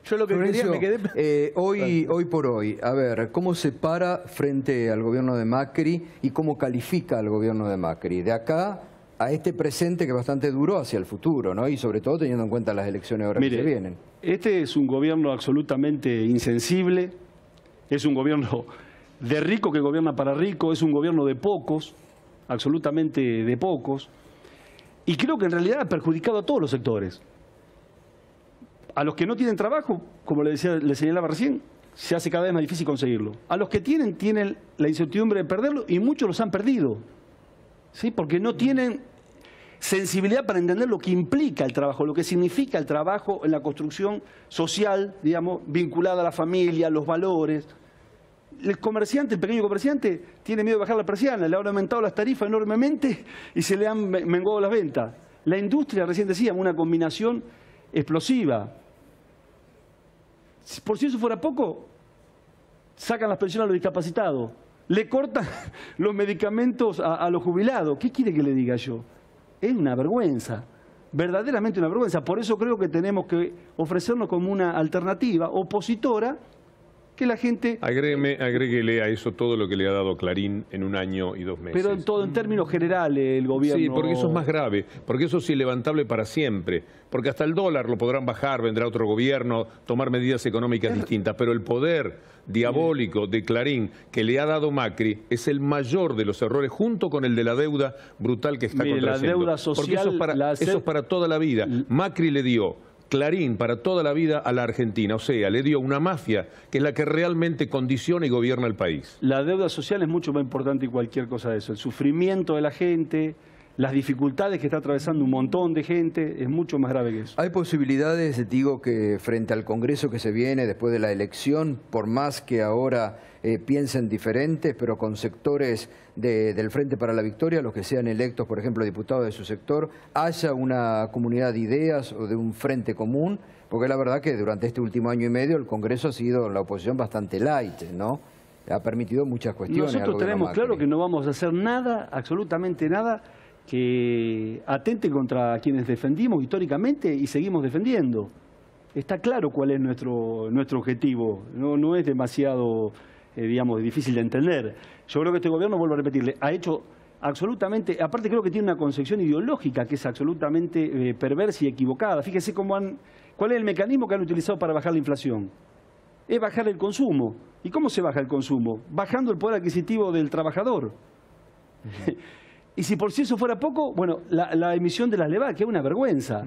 Speaker 3: Yo lo que quería, me quedé...
Speaker 1: hoy por hoy, a ver, ¿cómo se para frente al gobierno de Macri y cómo califica al gobierno de Macri? De acá a este presente que es bastante duro hacia el futuro, ¿no? Y sobre todo teniendo en cuenta las elecciones ahora que se vienen.
Speaker 2: Este es un gobierno absolutamente insensible, es un gobierno de rico que gobierna para rico, es un gobierno de pocos, absolutamente de pocos, y creo que en realidad ha perjudicado a todos los sectores. A los que no tienen trabajo, como le señalaba recién, se hace cada vez más difícil conseguirlo. A los que tienen la incertidumbre de perderlo y muchos los han perdido. ¿Sí? Porque no tienen sensibilidad para entender lo que implica el trabajo, lo que significa el trabajo en la construcción social, digamos, vinculada a la familia, a los valores. El comerciante, el pequeño comerciante, tiene miedo de bajar la persiana, le han aumentado las tarifas enormemente y se le han menguado las ventas. La industria, recién decíamos, una combinación explosiva. Por si eso fuera poco, sacan las pensiones a los discapacitados, le cortan los medicamentos a los jubilados. ¿Qué quiere que le diga yo? Es una vergüenza, verdaderamente una vergüenza. Por eso creo que tenemos que ofrecernos como una alternativa opositora que la gente...
Speaker 4: Agréguele a eso todo lo que le ha dado Clarín en 1 año y 2 meses.
Speaker 2: Pero todo en términos generales el gobierno...
Speaker 4: Sí, porque eso es más grave, porque eso es ilevantable para siempre, porque hasta el dólar lo podrán bajar, vendrá otro gobierno, tomar medidas económicas distintas, pero el poder diabólico de Clarín que le ha dado Macri es el mayor de los errores, junto con el de la deuda brutal que está contrayendo.
Speaker 2: La deuda social...
Speaker 4: Porque eso es para toda la vida. Macri le dio Clarín para toda la vida a la Argentina, o sea, le dio una mafia que es la que realmente condiciona y gobierna el país.
Speaker 2: La deuda social es mucho más importante que cualquier cosa de eso. El sufrimiento de la gente, las dificultades que está atravesando un montón de gente, es mucho más grave que eso.
Speaker 1: ¿Hay posibilidades, digo, que frente al Congreso que se viene después de la elección, por más que ahora piensen diferentes, pero con sectores del Frente para la Victoria, los que sean electos, por ejemplo, diputados de su sector, haya una comunidad de ideas o de un frente común? Porque la verdad que durante este último año y medio el Congreso ha sido la oposición bastante light, ¿no? Ha permitido muchas cuestiones.
Speaker 2: Nosotros tenemos claro que no vamos a hacer nada, absolutamente nada, que atente contra quienes defendimos históricamente y seguimos defendiendo. Está claro cuál es nuestro objetivo, no es demasiado, digamos, difícil de entender. Yo creo que este gobierno, vuelvo a repetirle, ha hecho absolutamente, aparte creo que tiene una concepción ideológica que es absolutamente perversa y equivocada. Fíjese cuál es el mecanismo que han utilizado para bajar la inflación. Es bajar el consumo. ¿Y cómo se baja el consumo? Bajando el poder adquisitivo del trabajador. Y si por si eso fuera poco, bueno, la emisión de las LEVAD, que es una vergüenza.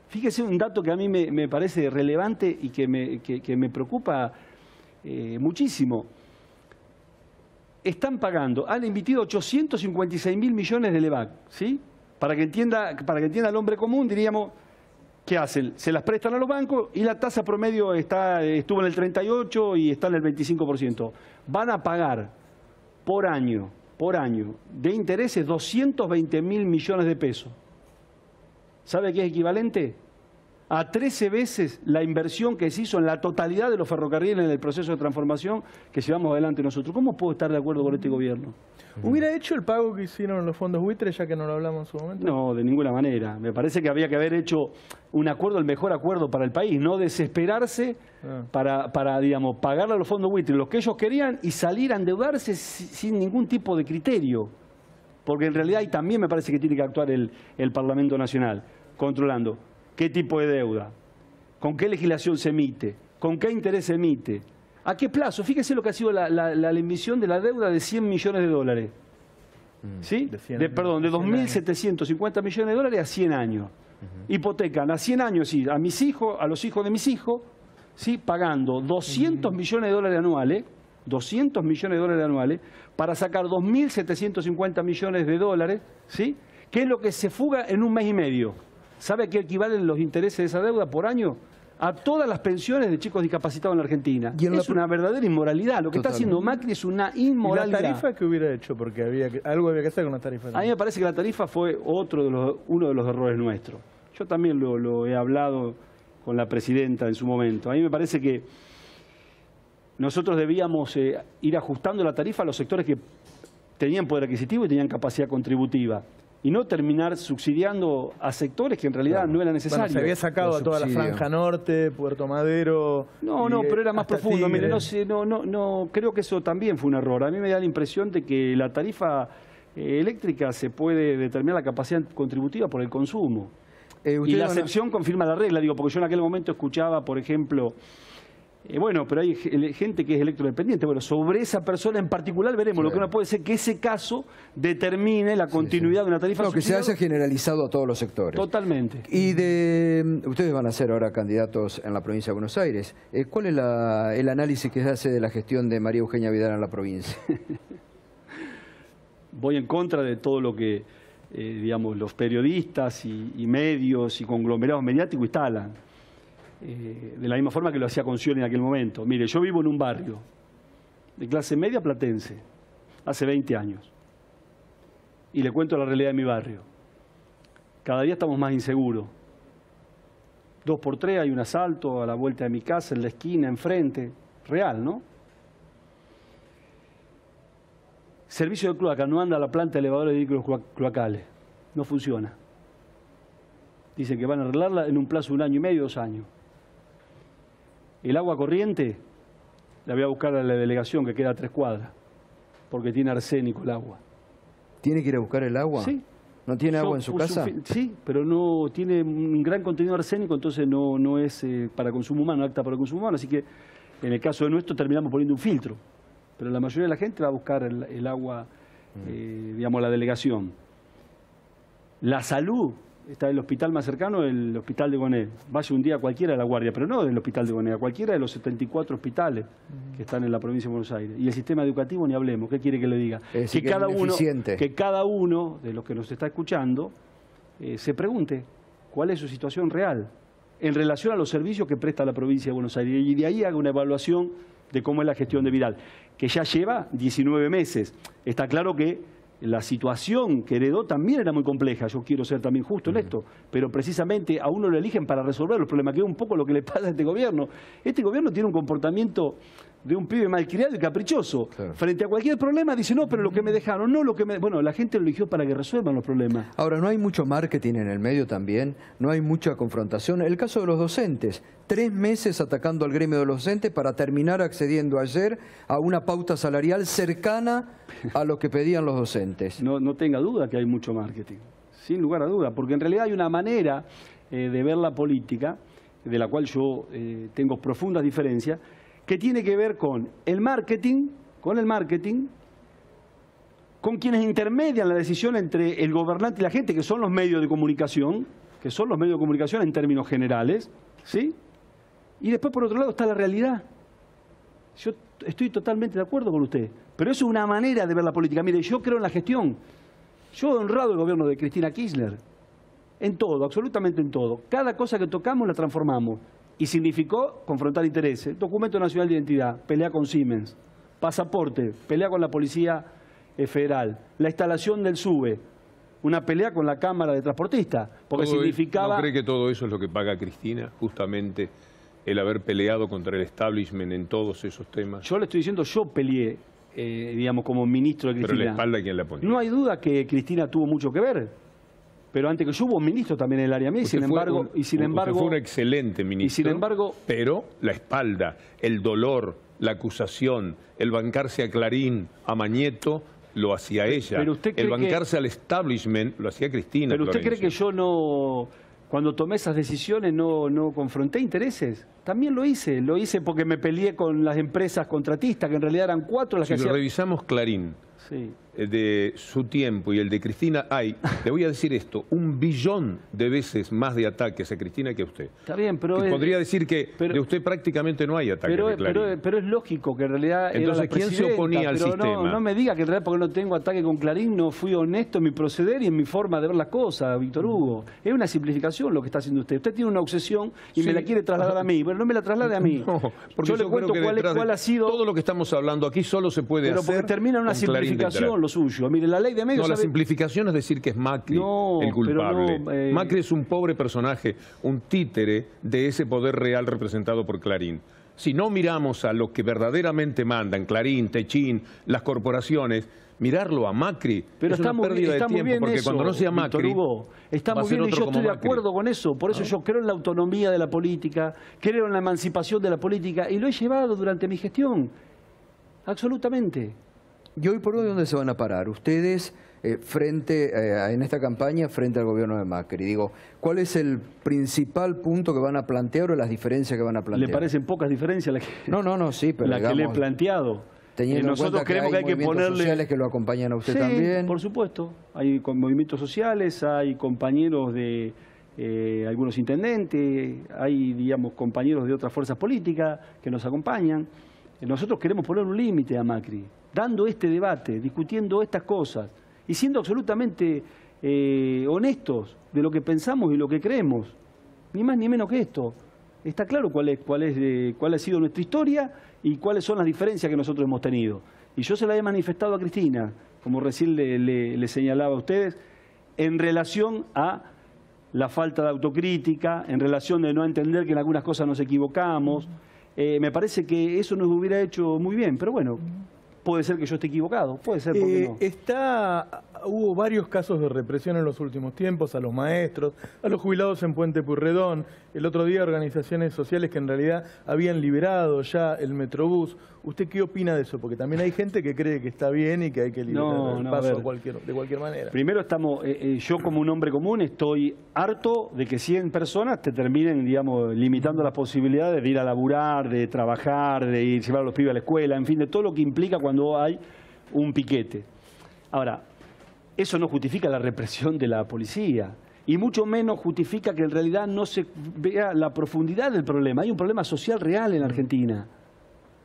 Speaker 2: Fíjese un dato que a mí me parece relevante y que me preocupa muchísimo. Están pagando, han emitido 856.000 millones de LEVAD, ¿sí? Para que entienda el hombre común, diríamos, ¿qué hacen? Se las prestan a los bancos y la tasa promedio estuvo en el 38% y está en el 25%. Van a pagar por año de intereses 220.000 millones de pesos. ¿Sabe qué es equivalente? A 13 veces la inversión que se hizo en la totalidad de los ferrocarriles en el proceso de transformación que llevamos adelante nosotros. ¿Cómo puedo estar de acuerdo con este gobierno?
Speaker 3: ¿Hubiera hecho el pago que hicieron en los fondos buitres, ya que no lo hablamos en su momento?
Speaker 2: No, de ninguna manera. Me parece que había que haber hecho un acuerdo, el mejor acuerdo para el país, no desesperarse para digamos, pagarle a los fondos buitres los que ellos querían y salir a endeudarse sin ningún tipo de criterio. Porque en realidad ahí también me parece que tiene que actuar el Parlamento Nacional, controlando qué tipo de deuda, con qué legislación se emite, con qué interés se emite, a qué plazo. Fíjese lo que ha sido la emisión de la deuda de 100 millones de dólares. ¿Sí? Perdón, de 2.750 millones de dólares a 100 años. Hipotecan a 100 años, sí, a mis hijos, a los hijos de mis hijos, ¿sí? Pagando 200 millones de dólares anuales, 200 millones de dólares anuales, para sacar 2.750 millones de dólares, ¿sí? Que es lo que se fuga en un mes y medio. ¿Sabe a qué equivalen los intereses de esa deuda por año? A todas las pensiones de chicos discapacitados en la Argentina. Es una verdadera inmoralidad. Lo que está haciendo Macri es una inmoralidad.
Speaker 3: ¿Y la tarifa qué hubiera hecho? Porque algo había que hacer con la tarifa.
Speaker 2: A mí me parece que la tarifa fue uno de los errores nuestros. Yo también lo he hablado con la presidenta en su momento. A mí me parece que nosotros debíamos ir ajustando la tarifa a los sectores que tenían poder adquisitivo y tenían capacidad contributiva. Y no terminar subsidiando a sectores que en realidad no era necesario.
Speaker 3: Bueno, se había sacado a toda la Franja Norte, Puerto Madero...
Speaker 2: No, pero era más profundo. Mire, no, creo que eso también fue un error. A mí me da la impresión de que la tarifa eléctrica se puede determinar la capacidad contributiva por el consumo. Y la excepción confirma la regla, digo, porque yo en aquel momento escuchaba, por ejemplo... bueno, pero hay gente que es electrodependiente. Bueno, sobre esa persona en particular veremos. Lo que no puede ser que ese caso determine la continuidad de una tarifa subsidiada.
Speaker 1: Que se haya generalizado a todos los sectores.
Speaker 2: Totalmente.
Speaker 1: Y ustedes van a ser ahora candidatos en la provincia de Buenos Aires. ¿Cuál es el análisis que se hace de la gestión de María Eugenia Vidal en la provincia?
Speaker 2: Voy en contra de todo lo que, digamos, los periodistas y medios y conglomerados mediáticos instalan. De la misma forma que lo hacía con Scioli en aquel momento. Mire, yo vivo en un barrio de clase media platense, hace 20 años. Y le cuento la realidad de mi barrio. Cada día estamos más inseguros. 2x3 hay un asalto a la vuelta de mi casa, en la esquina, enfrente. Real, ¿no? Servicio de cloaca, no anda la planta de elevadores de vehículos cloacales. No funciona. Dicen que van a arreglarla en un plazo de 1 año y medio, 2 años. El agua corriente la voy a buscar a la delegación que queda a 3 cuadras, porque tiene arsénico el agua.
Speaker 1: ¿Tiene que ir a buscar el agua?
Speaker 2: Sí.
Speaker 1: ¿No tiene agua en su casa?
Speaker 2: Sí, pero no tiene un gran contenido de arsénico, entonces no es para consumo humano, apta para consumo humano. Así que en el caso de nuestro terminamos poniendo un filtro. Pero la mayoría de la gente va a buscar el agua, digamos, la delegación. La salud. Está el hospital más cercano, el hospital de Gonet. Vaya un día cualquiera a La Guardia, pero no del hospital de Gonet, a cualquiera de los 74 hospitales que están en la provincia de Buenos Aires. Y el sistema educativo ni hablemos. ¿Qué quiere que le diga? Que cada uno de los que nos está escuchando se pregunte cuál es su situación real en relación a los servicios que presta la provincia de Buenos Aires. Y de ahí haga una evaluación de cómo es la gestión de Vidal, que ya lleva 19 meses. Está claro que la situación que heredó también era muy compleja, yo quiero ser también justo en esto, pero precisamente a uno lo eligen para resolver los problemas, que es un poco lo que le pasa a este gobierno. Este gobierno tiene un comportamiento de un pibe malcriado y caprichoso. Claro. Frente a cualquier problema dice, no, pero lo que me dejaron, no lo que me... Bueno, la gente lo eligió para que resuelvan los problemas.
Speaker 1: Ahora, ¿no hay mucho marketing en el medio también? ¿No hay mucha confrontación? El caso de los docentes, 3 meses atacando al gremio de los docentes para terminar accediendo ayer a una pauta salarial cercana a lo que pedían los docentes.
Speaker 2: No tenga duda que hay mucho marketing, sin lugar a duda, porque en realidad hay una manera de ver la política, de la cual yo tengo profundas diferencias, que tiene que ver con el marketing, con quienes intermedian la decisión entre el gobernante y la gente, que son los medios de comunicación, en términos generales, ¿sí? Y después, por otro lado, está la realidad. Yo estoy totalmente de acuerdo con usted, pero eso es una manera de ver la política. Mire, yo creo en la gestión. Yo he honrado el gobierno de Cristina Kirchner, en todo, absolutamente en todo. Cada cosa que tocamos la transformamos. Y significó confrontar intereses. Documento nacional de identidad, pelea con Siemens. Pasaporte, pelea con la Policía Federal. La instalación del SUBE. una pelea con la Cámara de Transportistas, porque significaba...
Speaker 4: ¿No cree que todo eso es lo que paga Cristina, justamente el haber peleado contra el establishment en todos esos temas?
Speaker 2: Yo le estoy diciendo, yo peleé, digamos, como ministro de Cristina.
Speaker 4: Pero la espalda, ¿quién la ponía?
Speaker 2: No hay duda que Cristina tuvo mucho que ver, pero antes que yo hubo un ministro también en el área mía, y sin embargo...
Speaker 4: Usted fue un excelente ministro,
Speaker 2: y sin embargo,
Speaker 4: pero la espalda, el dolor, la acusación, el bancarse a Clarín, a Mañeto, lo hacía ella.
Speaker 2: Pero usted
Speaker 4: el bancarse al establishment lo hacía Cristina.
Speaker 2: Pero usted
Speaker 4: Florencio.
Speaker 2: cree que yo no, cuando tomé esas decisiones, no confronté intereses. También lo hice porque me peleé con las empresas contratistas, que en realidad eran 4 las que hacían.
Speaker 4: Si revisamos Clarín,
Speaker 2: sí,
Speaker 4: de su tiempo y el de Cristina, le voy a decir esto, 1 billón de veces más de ataques a Cristina que a usted.
Speaker 2: Está bien, pero...
Speaker 4: podría decir que de usted prácticamente no hay ataques de Clarín.
Speaker 2: Pero es lógico que en realidad...
Speaker 4: Entonces, ¿quién se oponía al sistema?
Speaker 2: No me diga que en realidad porque no tengo ataque con Clarín no fui honesto en mi proceder y en mi forma de ver las cosas, Víctor Hugo. Es una simplificación lo que está haciendo usted. Usted tiene una obsesión y me la quiere trasladar a mí. Bueno, no me la traslade a mí.
Speaker 4: No, porque
Speaker 2: yo le cuento cuál ha sido...
Speaker 4: Todo lo que estamos haando aquí solo se puede hacer...
Speaker 2: Pero porque termina en una simplificación lo suyo. Mire, la ley de medios...
Speaker 4: No, la simplificación es decir que es Macri el culpable. Macri es un pobre personaje, un títere de ese poder real representado por Clarín. Si no miramos a los que verdaderamente mandan, Clarín, Techín, las corporaciones, mirarlo a Macri es una pérdida de tiempo, porque cuando no sea Macri...
Speaker 2: Hugo, está muy bien y yo estoy de acuerdo con eso. Por eso yo creo en la autonomía de la política, creo en la emancipación de la política y lo he llevado durante mi gestión. Absolutamente.
Speaker 1: ¿Y hoy por hoy dónde se van a parar? Ustedes, en esta campaña, frente al gobierno de Macri. Digo, ¿cuál es el principal punto que van a plantear o las diferencias que van a plantear?
Speaker 2: ¿Le parecen pocas diferencias las que,
Speaker 1: no, sí, pero
Speaker 2: la que le he planteado?
Speaker 1: Teniendo
Speaker 2: nosotros
Speaker 1: en cuenta
Speaker 2: creemos que hay que ponerle
Speaker 1: sociales que lo acompañan a usted
Speaker 2: sí,
Speaker 1: también.
Speaker 2: Por supuesto. Hay movimientos sociales, hay compañeros de algunos intendentes, hay, digamos, compañeros de otras fuerzas políticas que nos acompañan. Nosotros queremos poner un límite a Macri, dando este debate, discutiendo estas cosas y siendo absolutamente honestos de lo que pensamos y lo que creemos. Ni más ni menos que esto. Está claro cuál ha sido nuestra historia y cuáles son las diferencias que nosotros hemos tenido. Y yo se la he manifestado a Cristina, como recién le señalaba a ustedes, en relación a la falta de autocrítica, en relación de no entender que en algunas cosas nos equivocamos. Me parece que eso nos hubiera hecho muy bien, pero bueno, puede ser que yo esté equivocado, puede ser, ¿por qué no?
Speaker 3: Hubo varios casos de represión en los últimos tiempos, a los maestros, a los jubilados en Puente Pueyrredón. El otro día organizaciones sociales que en realidad habían liberado ya el Metrobús. ¿Usted qué opina de eso? Porque también hay gente que cree que está bien y que hay que liberar el paso de cualquier manera.
Speaker 2: Primero yo como un hombre común estoy harto de que 100 personas te terminen, digamos, limitando las posibilidades de ir a laburar, de trabajar, de ir llevar a los pibes a la escuela, en fin, de todo lo que implica cuando hay un piquete. Ahora, eso no justifica la represión de la policía y mucho menos justifica que en realidad no se vea la profundidad del problema. Hay un problema social real en Argentina.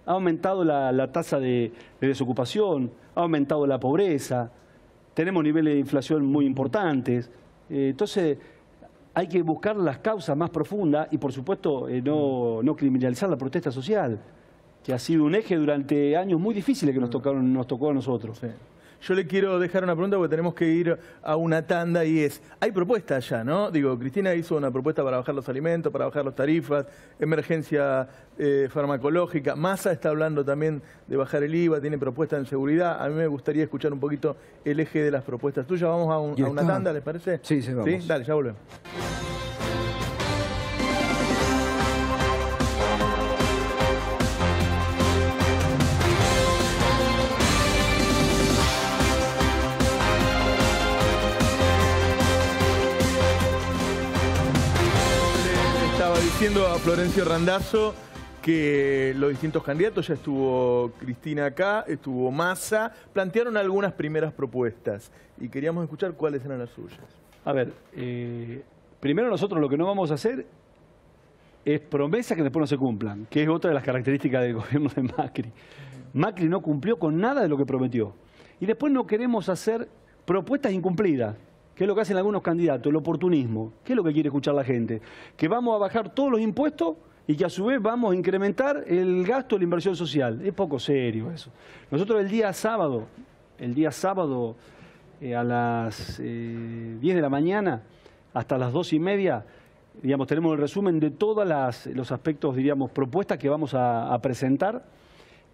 Speaker 2: Ha aumentado la tasa de desocupación, ha aumentado la pobreza, tenemos niveles de inflación muy importantes. Entonces, hay que buscar las causas más profundas y, por supuesto, no criminalizar la protesta social, que ha sido un eje durante años muy difíciles que nos tocó a nosotros.
Speaker 3: Sí. Yo le quiero dejar una pregunta porque tenemos que ir a una tanda y es, hay propuestas ya, ¿no? Digo, Cristina hizo una propuesta para bajar los alimentos, para bajar las tarifas, emergencia farmacológica. Massa está hablando también de bajar el IVA, tiene propuestas en seguridad. A mí me gustaría escuchar un poquito el eje de las propuestas tuyas. Vamos a una tanda, ¿les parece?
Speaker 1: Sí, vamos.
Speaker 3: ¿Sí? Dale, ya volvemos. Diciendo a Florencio Randazzo que los distintos candidatos, ya estuvo Cristina acá, estuvo Massa, plantearon algunas primeras propuestas y queríamos escuchar cuáles eran las suyas.
Speaker 2: A ver, primero nosotros lo que no vamos a hacer es promesas que después no se cumplan, que es otra de las características del gobierno de Macri. Macri no cumplió con nada de lo que prometió. Y después no queremos hacer propuestas incumplidas, que es lo que hacen algunos candidatos, el oportunismo. ¿Qué es lo que quiere escuchar la gente? Que vamos a bajar todos los impuestos y que a su vez vamos a incrementar el gasto de la inversión social. Es poco serio eso. Nosotros el día sábado a las 10 de la mañana hasta las 2:30, digamos, tenemos el resumen de todos los aspectos, diríamos, propuestas que vamos a presentar.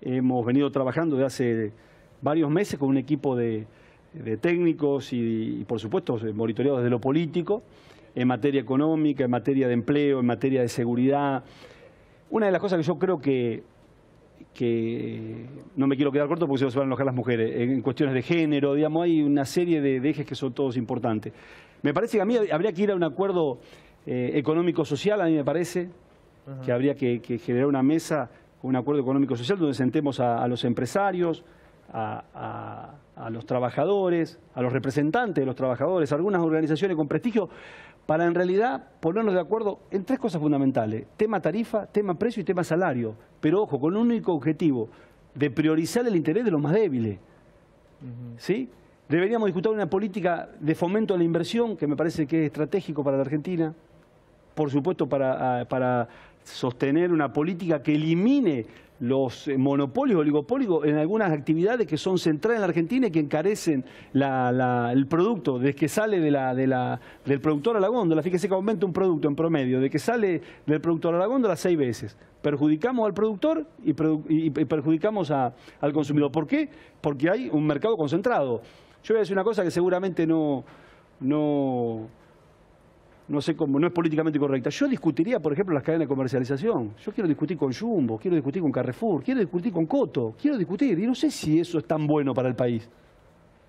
Speaker 2: Hemos venido trabajando desde hace varios meses con un equipo de técnicos y, por supuesto, monitoreados desde lo político, en materia económica, en materia de empleo, en materia de seguridad. Una de las cosas que yo creo que no me quiero quedar corto porque se van a enojar las mujeres, en cuestiones de género, digamos, hay una serie de ejes que son todos importantes. Me parece que a mí habría que ir a un acuerdo económico-social, a mí me parece que habría que generar una mesa con un acuerdo económico-social donde sentemos a los empresarios, a los trabajadores, a los representantes de los trabajadores, a algunas organizaciones con prestigio, para en realidad ponernos de acuerdo en 3 cosas fundamentales: tema tarifa, tema precio y tema salario. Pero ojo, con un único objetivo, de priorizar el interés de los más débiles. ¿Sí? Deberíamos discutir una política de fomento a la inversión, que me parece que es estratégico para la Argentina. Por supuesto, para sostener una política que elimine los monopolios, oligopólicos en algunas actividades que son centrales en la Argentina y que encarecen el producto, desde que sale del productor a la góndola. Fíjese que aumenta un producto en promedio, de que sale del productor a la góndola 6 veces. Perjudicamos al productor y perjudicamos al consumidor. ¿Por qué? Porque hay un mercado concentrado. Yo voy a decir una cosa que seguramente no sé cómo, no es políticamente correcta. Yo discutiría, por ejemplo, las cadenas de comercialización. Yo quiero discutir con Jumbo, quiero discutir con Carrefour, quiero discutir con Coto, quiero discutir. Y no sé si eso es tan bueno para el país.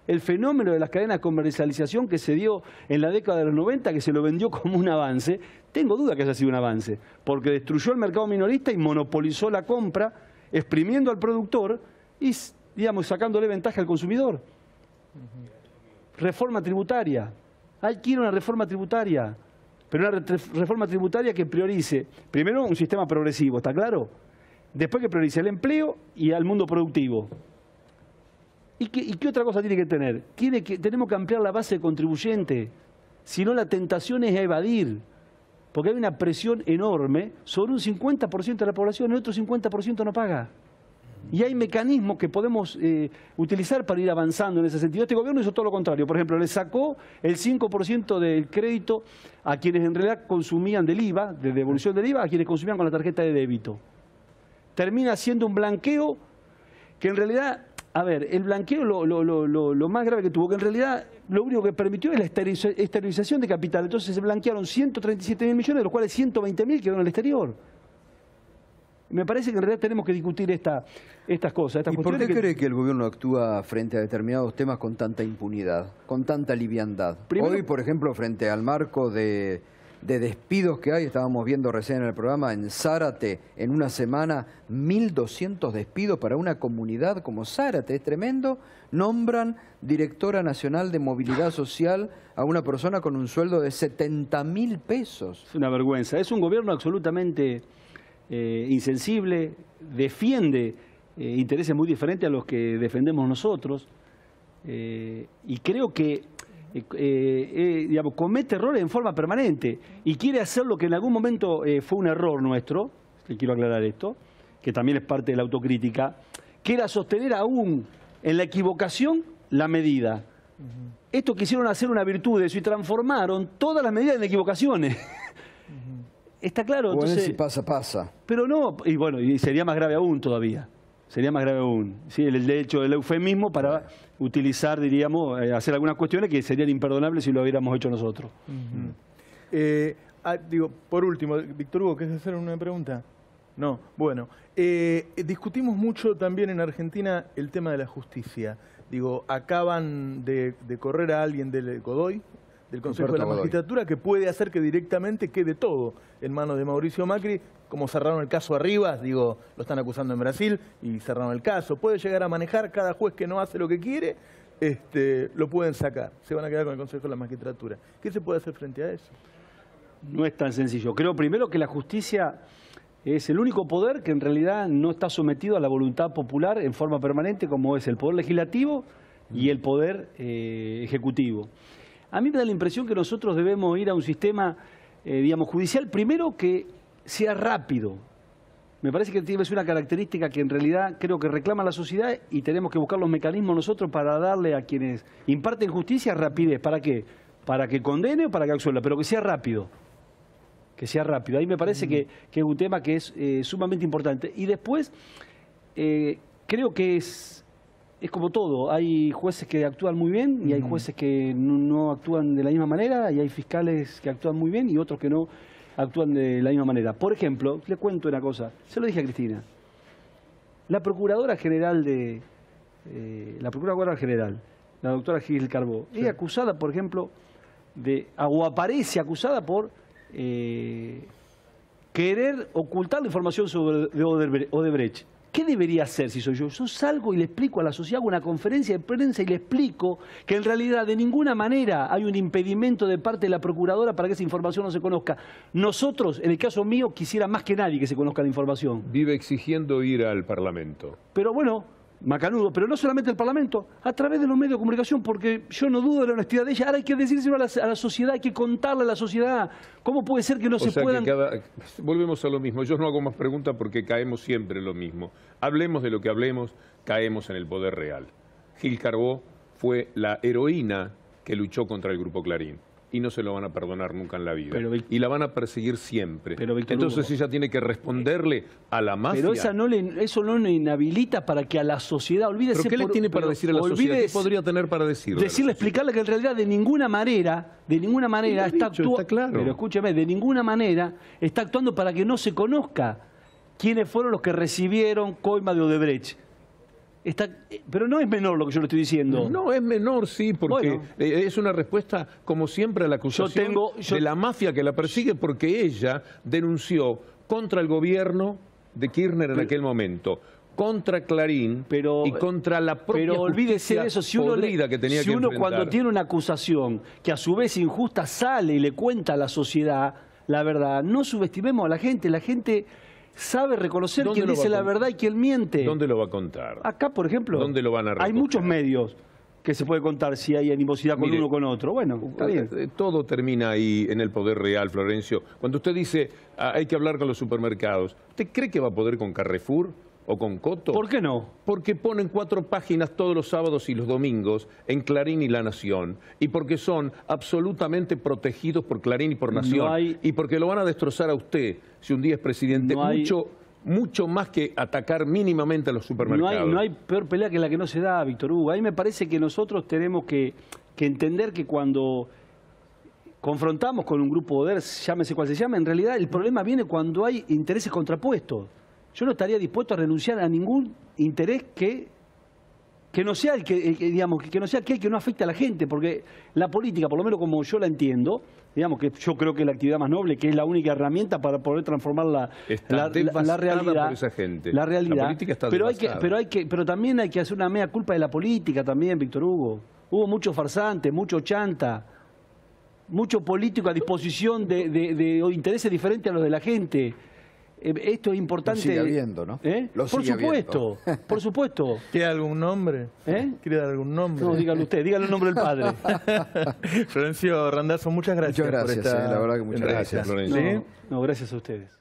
Speaker 2: El fenómeno de las cadenas de comercialización que se dio en la década de los 90, que se lo vendió como un avance, tengo duda que haya sido un avance, porque destruyó el mercado minorista y monopolizó la compra, exprimiendo al productor y, digamos, sacándole ventaja al consumidor. Reforma tributaria. Hay que ir a una reforma tributaria. Pero una reforma tributaria que priorice, primero, un sistema progresivo, ¿está claro? Después que priorice el empleo y al mundo productivo. ¿Y qué otra cosa tiene que tener? Tenemos que ampliar la base de contribuyente, si no la tentación es evadir, porque hay una presión enorme sobre un 50% de la población y otro 50% no paga. Y hay mecanismos que podemos utilizar para ir avanzando en ese sentido. Este gobierno hizo todo lo contrario. Por ejemplo, le sacó el 5% del crédito a quienes en realidad consumían del IVA, de devolución del IVA, a quienes consumían con la tarjeta de débito. Termina siendo un blanqueo que en realidad, a ver, el blanqueo lo más grave que tuvo, que en realidad lo único que permitió es la esterilización de capital. Entonces se blanquearon 137.000 millones, de los cuales 120.000 quedaron en el exterior. Me parece que en realidad tenemos que discutir estas cosas.
Speaker 1: ¿Y por qué cree que el gobierno actúa frente a determinados temas con tanta impunidad, con tanta liviandad? Primero, hoy, por ejemplo, frente al marco de despidos que hay, estábamos viendo recién en el programa, en Zárate, en una semana, 1.200 despidos para una comunidad como Zárate, es tremendo. Nombran directora nacional de movilidad social a una persona con un sueldo de 70.000 pesos. Es una vergüenza. Es un gobierno absolutamente insensible, defiende intereses muy diferentes a los que defendemos nosotros, y creo que digamos, comete errores en forma permanente y quiere hacer lo que en algún momento fue un error nuestro, que quiero aclarar esto, que también es parte de la autocrítica, que era sostener aún en la equivocación la medida. Esto quisieron hacer una virtud de eso y transformaron todas las medidas en equivocaciones. Está claro. Entonces, si pasa, pasa. Pero no, y bueno, y sería más grave aún todavía. Sería más grave aún. ¿Sí? El hecho del eufemismo para utilizar, diríamos, hacer algunas cuestiones que serían imperdonables si lo hubiéramos hecho nosotros.
Speaker 3: Digo, por último, Víctor Hugo, ¿querés hacer una pregunta? No, bueno. Discutimos mucho también en Argentina el tema de la justicia. Digo, acaban de correr a alguien del Godoy, del Consejo de la Magistratura, que puede hacer que directamente quede todo en manos de Mauricio Macri. Como cerraron el caso Arribas, digo, lo están acusando en Brasil y cerraron el caso. Puede llegar a manejar cada juez que no hace lo que quiere, lo pueden sacar. Se van a quedar con el Consejo de la Magistratura. ¿Qué se puede hacer frente a eso?
Speaker 2: No es tan sencillo. Creo primero que la justicia es el único poder que en realidad no está sometido a la voluntad popular en forma permanente, como es el Poder Legislativo y el Poder Ejecutivo. A mí me da la impresión que nosotros debemos ir a un sistema, digamos, judicial, primero que sea rápido, Me parece que tiene una característica que en realidad creo que reclama la sociedad y tenemos que buscar los mecanismos nosotros para darle a quienes imparten justicia rapidez. ¿Para qué? Para que condene o para que absuelva, pero que sea rápido. Que sea rápido. Ahí me parece que es un tema que es sumamente importante. Y después, creo que es como todo. Hay jueces que actúan muy bien y hay jueces que no actúan de la misma manera y hay fiscales que actúan muy bien y otros que no actúan de la misma manera. Por ejemplo, le cuento una cosa, se lo dije a Cristina. La Procuradora General, la doctora Gil Carbó, es acusada, por ejemplo, o aparece acusada por querer ocultar la información sobre Odebrecht. ¿Qué debería hacer si soy yo? Yo salgo y le explico a la sociedad, hago una conferencia de prensa y le explico que en realidad de ninguna manera hay un impedimento de parte de la Procuradora para que esa información no se conozca. Nosotros, en el caso mío, quisiera más que nadie que se conozca la información.
Speaker 4: Vive exigiendo ir al Parlamento.
Speaker 2: Pero bueno, macanudo, pero no solamente el Parlamento, a través de los medios de comunicación, porque yo no dudo de la honestidad de ella. Ahora hay que decírselo a la sociedad, hay que contarle a la sociedad. ¿Cómo puede ser que no se puedan...?
Speaker 4: Volvemos a lo mismo. Yo no hago más preguntas porque caemos siempre en lo mismo. Hablemos de lo que hablemos, caemos en el poder real. Gil Carbó fue la heroína que luchó contra el Grupo Clarín. Y no se lo van a perdonar nunca en la vida. Y la van a perseguir siempre. Entonces ella tiene que responderle a la mafia.
Speaker 2: Pero eso no le inhabilita para que a la sociedad... Olvídese.
Speaker 4: ¿Pero qué le tiene para decir a la sociedad? ¿Qué podría tener para decirle?
Speaker 2: Decirle, explicarle que en realidad de ninguna manera está actuando...
Speaker 4: Claro.
Speaker 2: Pero escúcheme, de ninguna manera está actuando para que no se conozca quiénes fueron los que recibieron coima de Odebrecht. Pero no es menor lo que yo le estoy diciendo.
Speaker 4: No, es menor, sí, porque es una respuesta, como siempre, a la acusación de la mafia que la persigue, porque ella denunció contra el gobierno de Kirchner en aquel momento, contra Clarín y contra la propia
Speaker 2: olvídese de eso. Si uno cuando tiene una acusación que a su vez injusta sale y le cuenta a la sociedad la verdad, no subestimemos a la gente. La gente sabe reconocer quién dice la verdad y quién miente.
Speaker 4: ¿Dónde lo va a contar?
Speaker 2: Acá, por ejemplo,
Speaker 4: ¿dónde lo van a recoger?
Speaker 2: Hay muchos medios que se puede contar si hay animosidad con uno o con otro. Bueno, está bien.
Speaker 4: Todo termina ahí en el poder real, Florencio. Cuando usted dice hay que hablar con los supermercados, ¿usted cree que va a poder con Carrefour o con Coto?
Speaker 2: ¿Por qué no?
Speaker 4: Porque ponen 4 páginas todos los sábados y los domingos en Clarín y La Nación, y porque son absolutamente protegidos por Clarín y por Nación, y porque lo van a destrozar a usted si un día es presidente, mucho más que atacar mínimamente a los supermercados.
Speaker 2: No hay peor pelea que la que no se da, Víctor Hugo. Ahí me parece que nosotros tenemos que entender que cuando confrontamos con un grupo de poder, llámese cual se llame, en realidad el problema viene cuando hay intereses contrapuestos. Yo no estaría dispuesto a renunciar a ningún interés que no sea que no sea aquel que no afecte a la gente, porque la política, por lo menos como yo la entiendo, digamos que yo creo que es la actividad más noble, que es la única herramienta para poder transformar la realidad.
Speaker 4: Por esa gente.
Speaker 2: La realidad.
Speaker 4: La política está devastada.
Speaker 2: Pero también hay que hacer una mea culpa de la política también, Víctor Hugo. Hubo muchos farsantes, mucho chanta, mucho político a disposición de intereses diferentes a los de la gente. Esto es importante.
Speaker 1: Lo sigue habiendo, ¿no?
Speaker 2: Por supuesto, por supuesto.
Speaker 3: ¿Quiere algún nombre? ¿Quiere dar algún nombre?
Speaker 2: No, dígalo usted, dígale el nombre del padre.
Speaker 3: Florencio Randazzo, muchas gracias.
Speaker 1: Muchas gracias,
Speaker 3: por esta
Speaker 1: la verdad que muchas gracias,
Speaker 4: Florencio.
Speaker 2: No, gracias a ustedes.